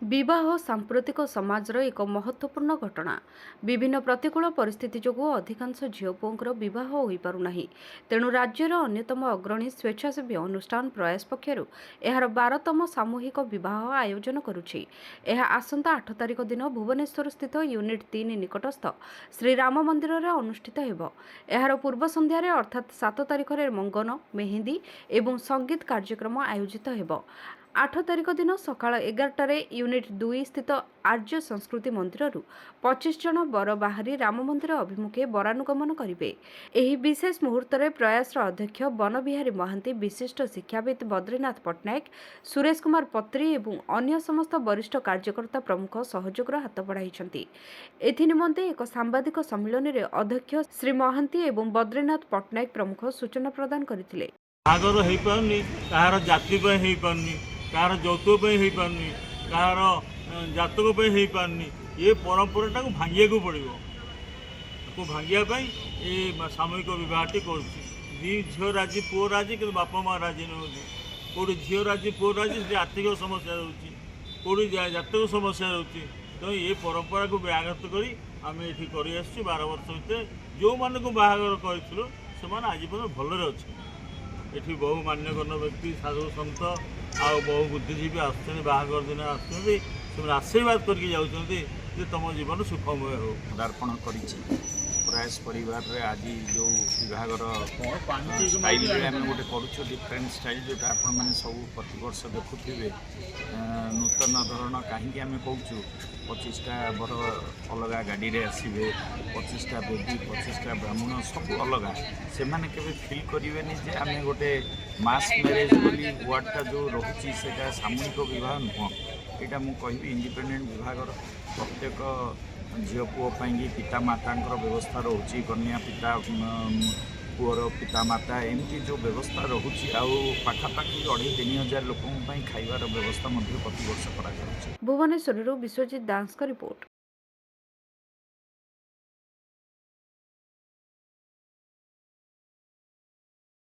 विवाह सांप्रतिक समाजर एक महत्वपूर्ण घटना। विभिन्न प्रतिकूल परिस्थिति जोगु अधिकांश झील पुओंकर विवाह हो पारुना। तेणु राज्यर अन्यतम अग्रणी स्वेच्छासेवी अनुष्ठान प्रयास पक्षर एहार 12तम सामूहिक विवाह आयोजन करुछि। एहा आसंता 8 तारिख दिन भुवनेश्वर स्थित यूनिट 3 निकटस्थ श्री राम मंदिर में अनुष्ठित हेब। एहार पूर्व संध्यारे अर्थात 7 तारिख में मंगन, मेहेंदी एवं संगीत कार्यक्रम आयोजित हेब। 8 तारिख दिन सकाळ 11टारे यूनिट 2 स्थित आर्य संस्कृति मंदिर 25 जन बर बाहरी राम मंदिर अभिमुखे बरानुगमन करेंगे। एही विशेष मुहूर्त में प्रयासर अध्यक्ष बनबिहारी महांती, विशिष्ट शिक्षाविद बद्रीनाथ पट्टनायक, सुरेश कुमार पत्री एवं अन्य समस्त वरिष्ठ कार्यकर्ता प्रमुख सहयोगर हाथ बढ़ाई। एथिनिमंते एक सांबादिक सम्मेलन में अध्यक्ष श्री महांती एवं बद्रीनाथ पट्टनायक प्रमुख सूचना प्रदान करथिले। बाहागर हो पारनी, कहार जाति पे हो पारनी, कहार यौतुक पे हो पारनी, कहार जातक पे हो पारनी, ये परंपरा को भांगिया को पड़ो। भांगिया ये सामूहिक बहटी कर झील राजी पुओ राजी कि बापा माँ राजी नुह। कौटी झील राजी पुओ राजी से आर्थिक समस्या रोचे, कौटी जातक समस्या रोचे। तो ये परंपरा को व्याघात कर आम ये कर 12 वर्ष भितर जो मान को बाहागर करूँ से आज भलरे अच्छे। एठी बहु मान्यगण्य व्यक्ति, साधु सन्त आ बहु बुद्धिजीवी आसुच्च दिन आशीर्वाद करके जाऊँगी तुम जीवन सुखमय हो। पदार्पण कर प्रयास परिवार रे आज जो विभागर स्टाइल आम गोटे करुँ डिफरेन्ट स्टाइल जोटा आपण मैंने सब प्रति वर्ष देखुवे नूतन धरण कहीं आम कहूँ 25टा बर अलग गाड़ी रे आसवे, 25टा बेदी, 25टा ब्राह्मण सब अलग से माने केबे फील करेनि जे आम गोटे मास मैरेज बोली वार्डटा जो रोचे से सामूहिक विवाह नुह। यहाँ मुझे कहि इंडिपेंडेंट विभागर प्रत्येक झील पुओ पिता माता व्यवस्था रोचे, कन्या पिता पुअर पिता माता एमती जो व्यवस्था रोचे आखापाखि 2,500-3,000 लोक खाइबार व्यवस्था प्रति वर्ष करा। भुवनेश्वर विश्वजित दास का रिपोर्ट।